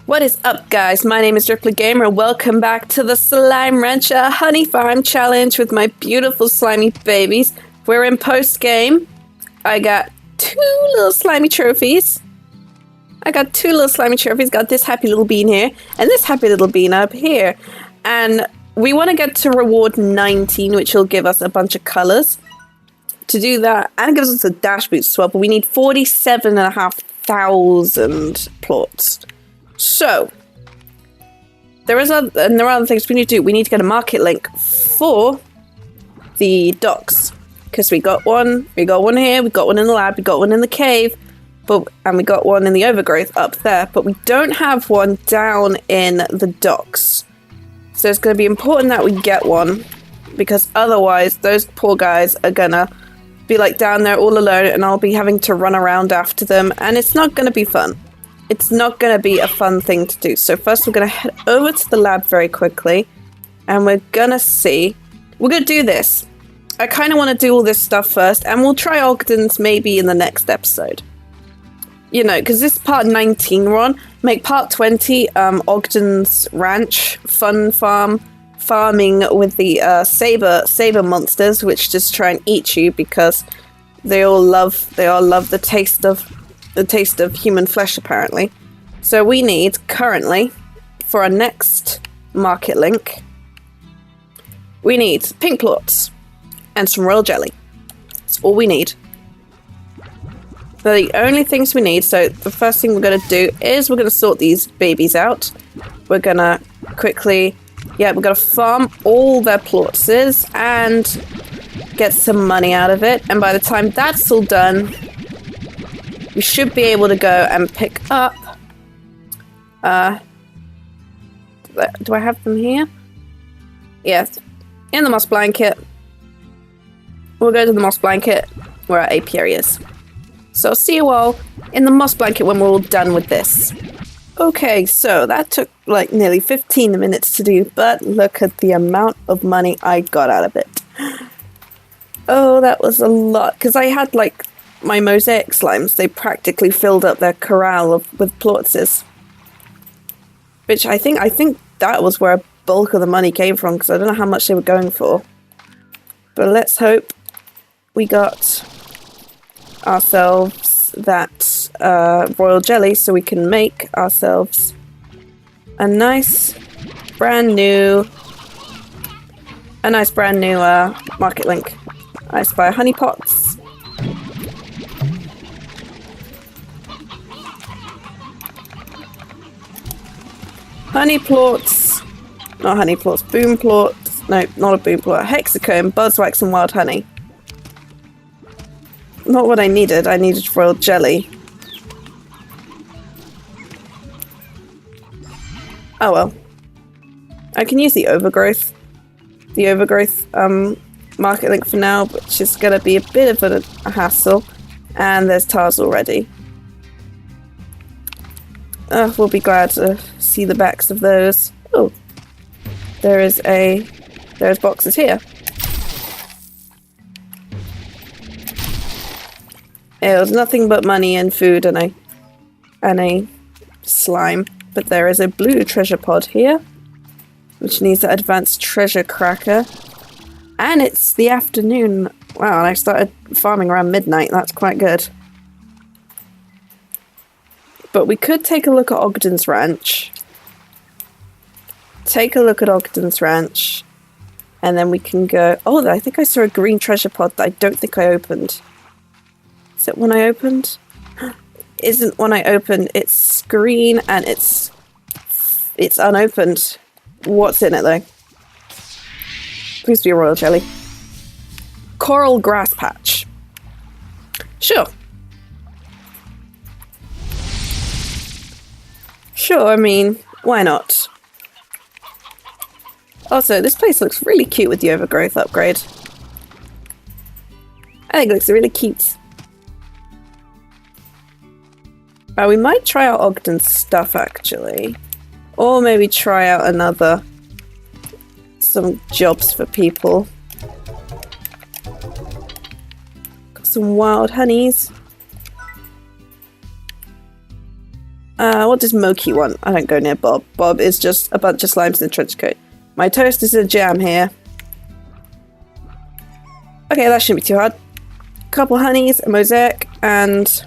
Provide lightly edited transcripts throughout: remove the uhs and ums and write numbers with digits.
What is up, guys? My name is Ripley Gamer. Welcome back to the Slime Rancher Honey Farm Challenge with my beautiful slimy babies. We're in post-game. I got two little slimy trophies. Got this happy little bean here, and this happy little bean up here. And we want to get to reward 19, which will give us a bunch of colors. To do that, and it gives us a dash boost as well, but we need 47,500 plots. So, there are other things we need to do. We need to get a market link for the docks. Because we got one here, we got one in the lab, we got one in the cave, and we got one in the overgrowth up there, but we don't have one down in the docks. So it's going to be important that we get one, because otherwise those poor guys are going to be like down there all alone, and I'll be having to run around after them, and it's not going to be fun. It's not going to be a fun thing to do. So first we're going to head over to the lab very quickly, and we're going to do this. I kind of want to do all this stuff first, and we'll try Ogden's maybe in the next episode. You know, because this is part 19 we're on. Make part 20 Ogden's Ranch, fun farming with the saber monsters, which just try and eat you because they all love the taste of human flesh, apparently. So we need, currently, for our next market link, we need pink plots and some royal jelly. That's all we need. They're the only things we need. So the first thing we're going to do is we're going to sort these babies out. We're going to quickly, we're going to farm all their plots and get some money out of it. And by the time that's all done, we should be able to go and pick up... do I have them here? Yes. In the moss blanket. We'll go to the moss blanket where our apiary is. So I'll see you all in the moss blanket when we're all done with this. Okay, so that took like nearly 15 minutes to do, but look at the amount of money I got out of it. Oh, that was a lot, because I had like my mosaic slimes. They practically filled up their corral with plortzes. Which I think that was where a bulk of the money came from, because I don't know how much they were going for. But let's hope we got ourselves that royal jelly so we can make ourselves a nice brand new market link. I spy honey pots. Honey plots, not honey plots, boom plots. No, not a boom plot. Hexacomb, buzzwax, and wild honey. Not what I needed. I needed royal jelly. Oh well. I can use the overgrowth. The overgrowth market link for now, which is going to be a bit of a hassle. And there's tars already. We'll be glad to see the backs of those. Oh, there's boxes here. It was nothing but money and food and a slime. But there is a blue treasure pod here, which needs an advanced treasure cracker. And it's the afternoon. Wow, and I started farming around midnight. That's quite good. But we could take a look at Ogden's Ranch. And then we can go... Oh, I think I saw a green treasure pod that I don't think I opened. Is it one I opened? Isn't one I opened. It's green and it's unopened. What's in it, though? Please be a royal jelly. Coral grass patch. Sure, I mean, why not? Also, this place looks really cute with the overgrowth upgrade. I think it looks really cute. We might try out Ogden's stuff, actually. Or maybe try out some jobs for people. Got some wild honeys. What does Moki want? I don't go near Bob. Bob is just a bunch of slimes in a trench coat. My toast is a jam here. Okay, that shouldn't be too hard. Couple honeys, a mosaic, and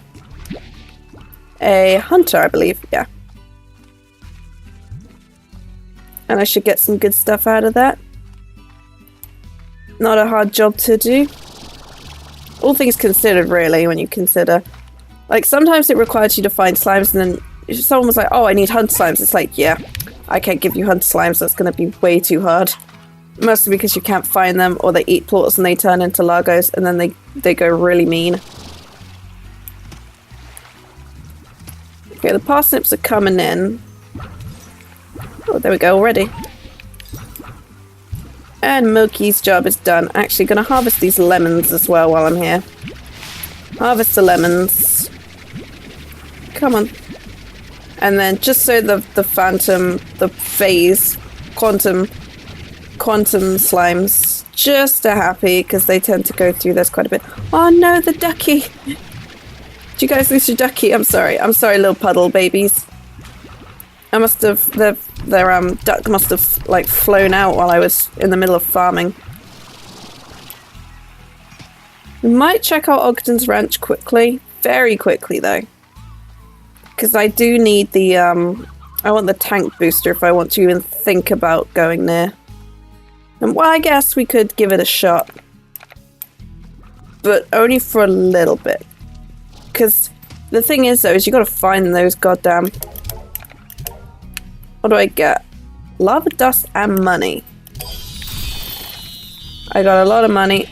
a hunter, I believe. Yeah. And I should get some good stuff out of that. Not a hard job to do. All things considered, really, when you consider. Like, sometimes it requires you to find slimes, and then if someone was like, oh, I need hunter slimes, it's like, yeah, I can't give you hunter slimes, that's going to be way too hard. Mostly because you can't find them, or they eat plorts and they turn into Largos, and then they go really mean. Okay, the parsnips are coming in. Oh, there we go already. And Moki's job is done. Actually, going to harvest these lemons as well while I'm here. Harvest the lemons. Come on. And then just so the phantom, the phase, quantum slimes just are happy because they tend to go through this quite a bit. Oh no, the ducky! Did you guys lose your ducky? I'm sorry, little puddle babies. I must have their duck must have like flown out while I was in the middle of farming. We might check out Ogden's ranch quickly, very quickly though, because I do need the I want the tank booster if I want to even think about going near. And well, I guess we could give it a shot, but only for a little bit. Because the thing is though, is you got to find those goddamn. What do I get? Lava dust and money. I got a lot of money.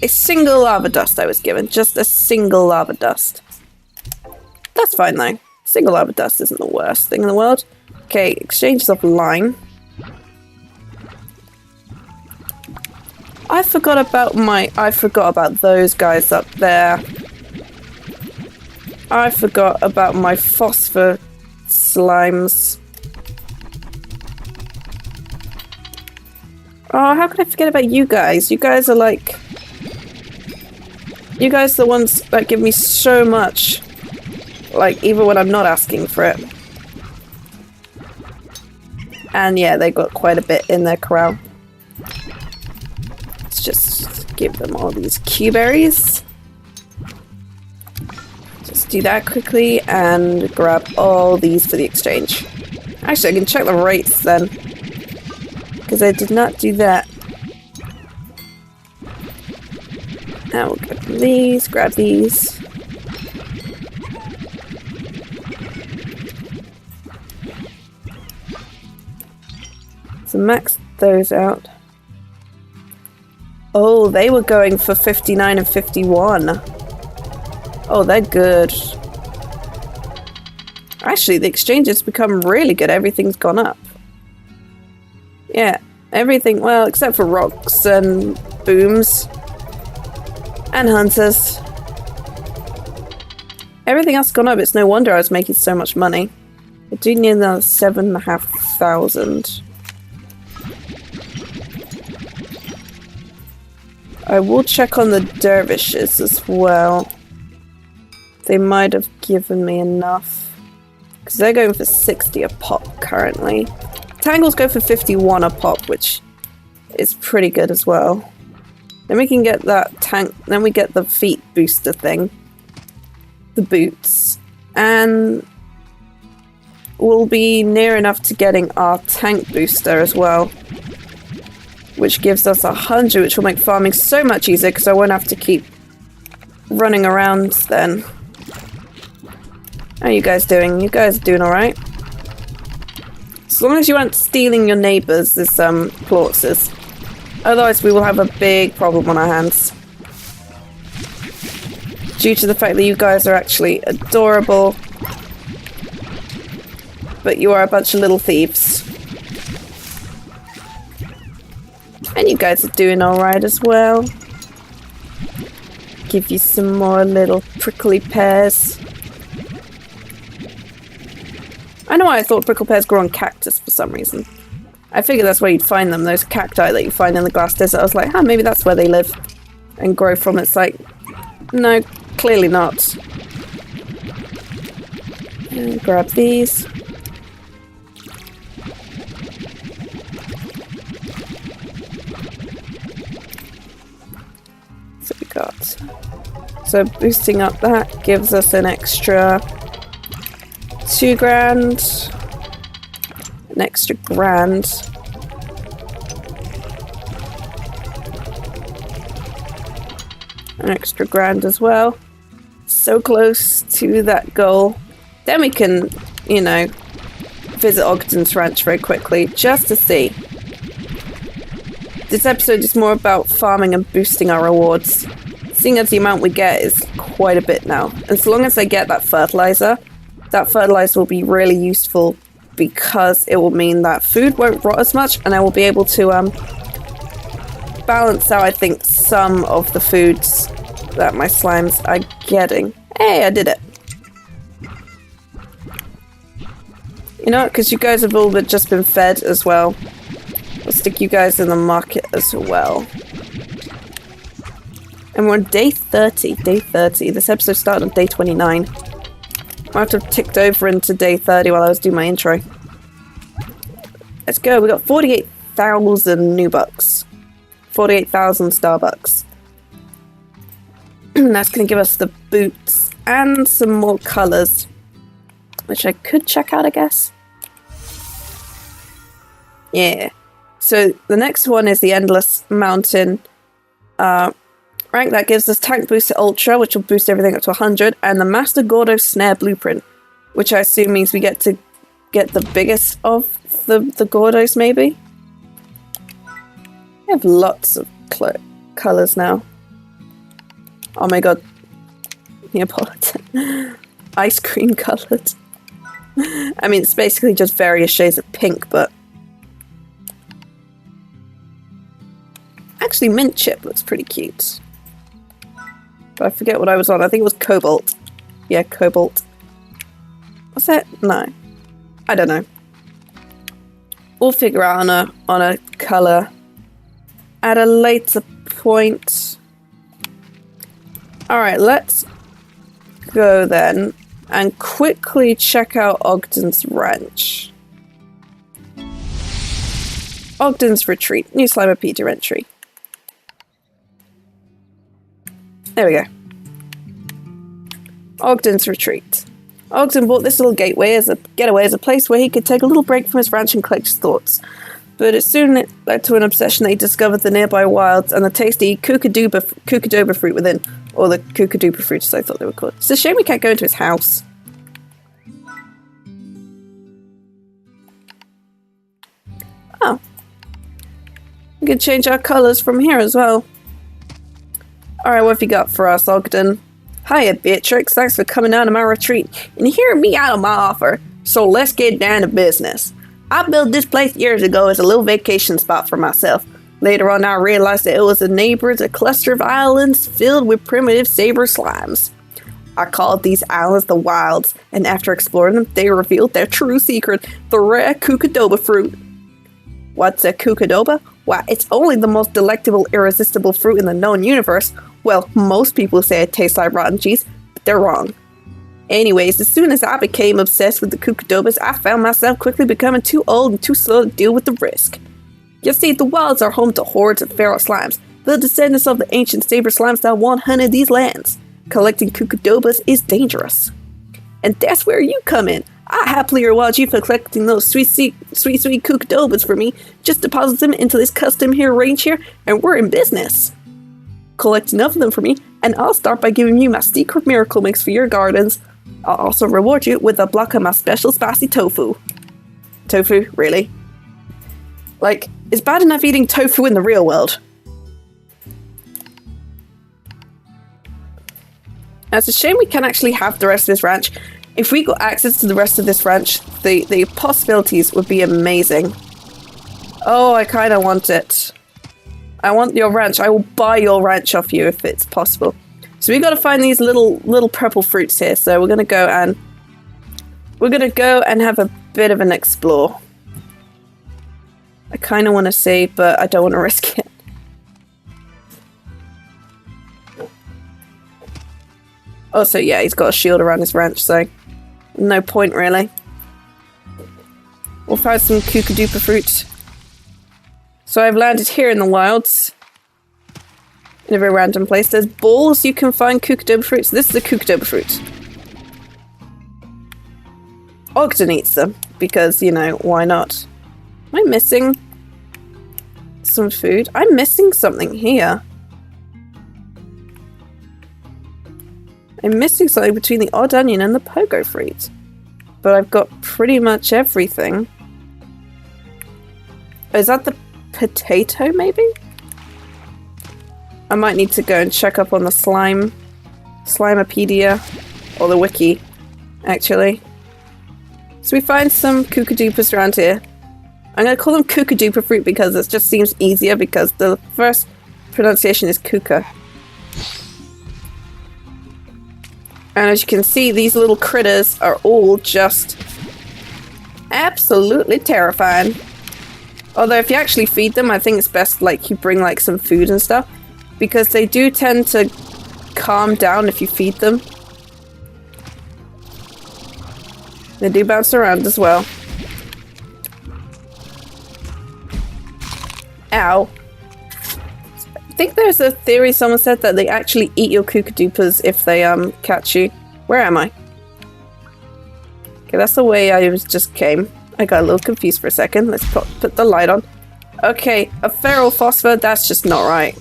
A single lava dust I was given. Just a single lava dust. That's fine though. Single lava dust isn't the worst thing in the world. Okay, exchanges of line. I forgot about those guys up there. I forgot about my phosphor slimes. Oh, how could I forget about you guys? You guys are like... You guys are the ones that give me so much. Like, even when I'm not asking for it. And yeah, they got quite a bit in their corral. Let's just give them all these Q-berries. Just do that quickly and grab all these for the exchange. Actually, I can check the rates then. Because I did not do that. Now we'll grab these, grab these. So max those out. Oh, they were going for 59 and 51. Oh, they're good. Actually, the exchange has become really good. Everything's gone up. Yeah, everything, well, except for rocks and booms and hunters. Everything else has gone up. It's no wonder I was making so much money. I do need another 7,500. I will check on the dervishes as well. They might have given me enough. Because they're going for 60 a pop currently. Tangles go for 51 a pop, which is pretty good as well. Then we can get that tank, then we get the feet booster thing. The boots. And we'll be near enough to getting our tank booster as well. Which gives us 100, which will make farming so much easier because I won't have to keep running around then. How are you guys doing? You guys are doing alright? As long as you aren't stealing your neighbours' plorts. Otherwise we will have a big problem on our hands. Due to the fact that you guys are actually adorable. But you are a bunch of little thieves. And you guys are doing alright as well. Give you some more little prickly pears. I know why I thought prickle pears grew on cactus for some reason. I figured that's where you'd find them, those cacti that you find in the glass desert. I was like, maybe that's where they live and grow from. It's like, no, clearly not. And grab these. So we got. So boosting up that gives us an extra 2 grand. An extra grand. An extra grand as well. So close to that goal. Then we can, you know, visit Ogden's ranch very quickly just to see. This episode is more about farming and boosting our rewards. Seeing as the amount we get is quite a bit now. And so long as I get that fertilizer will be really useful because it will mean that food won't rot as much and I will be able to balance out, I think, some of the foods that my slimes are getting. Hey, I did it. You know, because you guys have all just been fed as well. I'll stick you guys in the market as well. And we're on day 30. Day 30. This episode started on day 29. I might have ticked over into day 30 while I was doing my intro. Let's go. We got 48,000 new bucks. 48,000 Starbucks. That's going to give us the boots and some more colours. Which I could check out, I guess. Yeah. So the next one is the Endless Mountain rank. That gives us Tank Boost to Ultra, which will boost everything up to 100. And the Master Gordo Snare Blueprint, which I assume means we get to get the biggest of the Gordos, maybe? We have lots of colours now. Oh my god. Neapolitan. Ice cream coloured. I mean, it's basically just various shades of pink, but... Actually, mint chip looks pretty cute. But I forget what I was on. I think it was cobalt. Yeah, cobalt. What's that? No. I don't know. We'll figure out on a colour at a later point. Alright, let's go then and quickly check out Ogden's ranch. Ogden's Retreat. New Slimepedia entry. There we go. Ogden's Retreat. Ogden bought this little getaway as a place where he could take a little break from his ranch and collect his thoughts. But it soon led to an obsession that he discovered the nearby wilds and the tasty Kookadoba fruit within. Or the Kookadoba fruits, as I thought they were called. It's a shame we can't go into his house. Oh. We can change our colours from here as well. Alright, what have you got for us, Ogden? Hiya, Beatrix. Thanks for coming out of my retreat and hearing me out on my offer. So let's get down to business. I built this place years ago as a little vacation spot for myself. Later on, I realized that it was a cluster of islands filled with primitive saber slimes. I called these islands the Wilds, and after exploring them, they revealed their true secret, the rare Kookadoba fruit. What's a Kookadoba? Why, it's only the most delectable, irresistible fruit in the known universe. Well, most people say it tastes like rotten cheese, but they're wrong. Anyways, as soon as I became obsessed with the Kookadobas, I found myself quickly becoming too old and too slow to deal with the risk. You see, the wilds are home to hordes of feral slimes, the descendants of the ancient saber slimes that once hunted these lands. Collecting Kookadobas is dangerous. And that's where you come in. I happily reward you for collecting those sweet Kookadobas for me. Just deposit them into this custom here range here, and we're in business. Collect enough of them for me, and I'll start by giving you my secret miracle mix for your gardens. I'll also reward you with a block of my special spicy tofu. Tofu? Really? Like, it's bad enough eating tofu in the real world. Now, it's a shame we can't actually have the rest of this ranch. If we got access to the rest of this ranch, the possibilities would be amazing. Oh, I kind of want it. I want your ranch. I will buy your ranch off you if it's possible. So we got to find these little purple fruits here. So we're gonna go and have a bit of an explore. I kind of want to see, but I don't want to risk it. Also, yeah, he's got a shield around his ranch, so No point, really. We'll find some kookaduper fruit. So I've landed here in the wilds. In a very random place. There's balls you can find kookaduper fruits. This is a kookaduper fruit. Ogden eats them. Because, you know, why not? Am I missing some food? I'm missing something here. I'm missing something between the odd onion and the pogo fruit. But I've got pretty much everything. Is that the potato, maybe? I might need to go and check up on the Slimepedia, or the wiki, actually. So we find some kookadupas around here. I'm going to call them kookaduper fruit because it just seems easier because the first pronunciation is kooka. And as you can see, these little critters are all just absolutely terrifying. Although if you actually feed them, I think it's best like you bring like some food and stuff. Because they do tend to calm down if you feed them. They do bounce around as well. Ow. I think there's a theory someone said that they actually eat your kookadupas if they catch you. Where am I? Okay, that's the way I just came. I got a little confused for a second. Let's put the light on. Okay, a feral phosphor, that's just not right.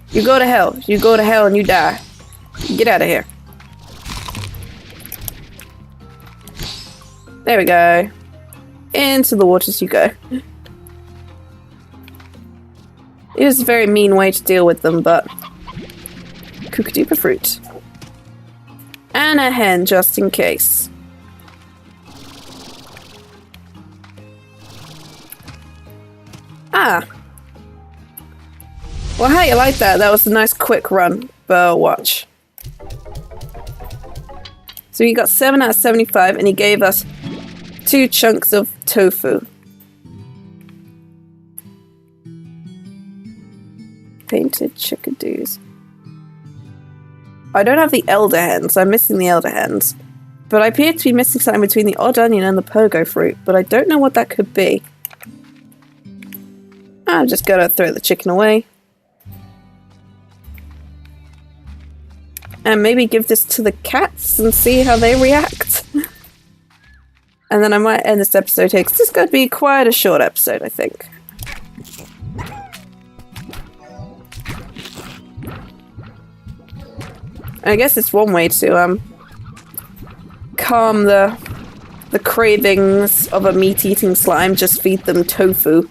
You go to hell. You go to hell and you die. Get out of here. There we go. Into the waters you go. It is a very mean way to deal with them, but kookaduper fruit. And a hen, just in case. Ah. Well, how you like that? That was a nice quick run, but watch. So he got 7 out of 75, and he gave us 2 chunks of tofu. Painted chickadoos. I don't have the elder hens, so I'm missing the elder hens. But I appear to be missing something between the odd onion and the pogo fruit, but I don't know what that could be. I'm just gonna throw the chicken away. And maybe give this to the cats and see how they react. And then I might end this episode here, because this is going to be quite a short episode, I think. I guess it's one way to calm the cravings of a meat-eating slime, just feed them tofu.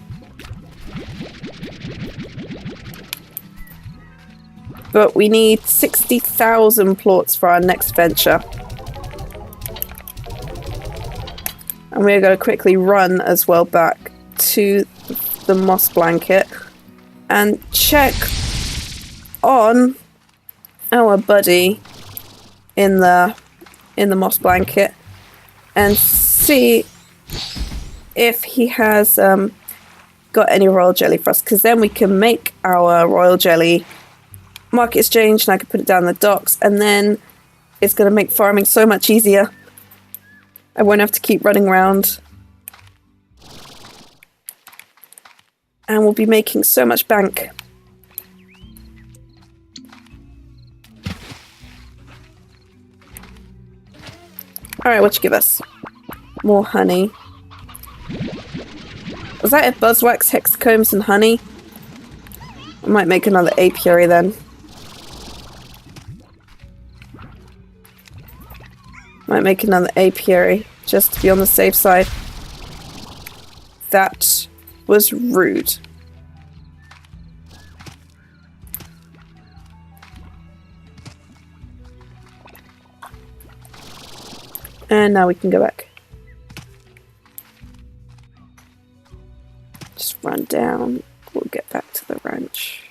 But we need 60,000 plorts for our next venture. And we're going to quickly run as well back to the moss blanket and check on our buddy in the moss blanket and see if he has got any royal jelly for us, because then we can make our royal jelly market exchange and I can put it down the docks, and then it's going to make farming so much easier. I won't have to keep running around. And we'll be making so much bank. Alright, what you give us? More honey. Was that it? Buzzwax, hexacombs, and honey? I might make another apiary then. Might make another apiary, just to be on the safe side. That was rude. And now we can go back. Just run down. We'll get back to the ranch.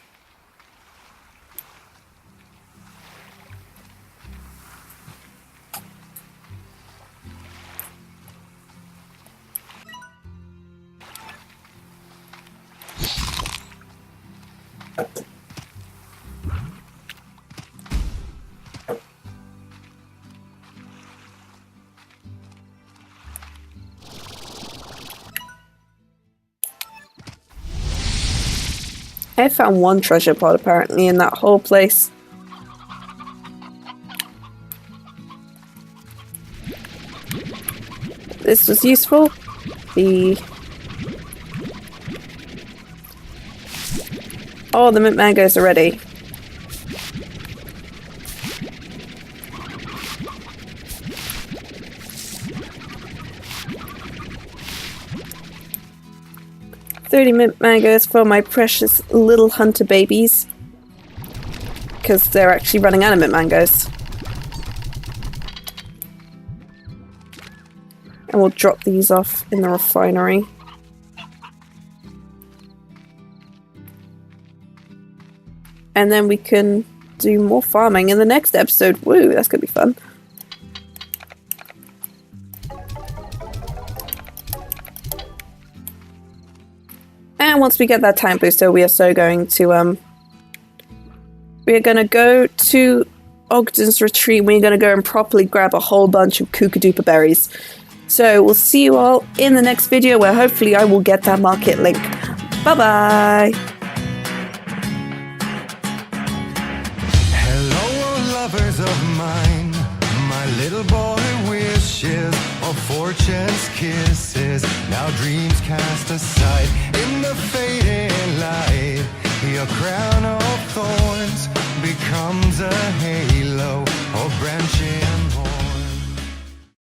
I found one treasure pod apparently in that whole place. This was useful. Oh, the mint mangoes are ready. $30 mint mangoes for my precious little hunter babies. Because they're actually running out of mint mangoes. And we'll drop these off in the refinery. And then we can do more farming in the next episode. Woo, that's gonna be fun. And once we get that time booster, we are so going to we are gonna go to Ogden's retreat. We're gonna go and properly grab a whole bunch of kookaduper berries. So we'll see you all in the next video where hopefully I will get that market link. Bye bye. Hello, lovers of mine. My little boy wishes of fortune's kisses. Now dreams cast aside in the fading light. Your crown of thorns becomes a halo of branching horns.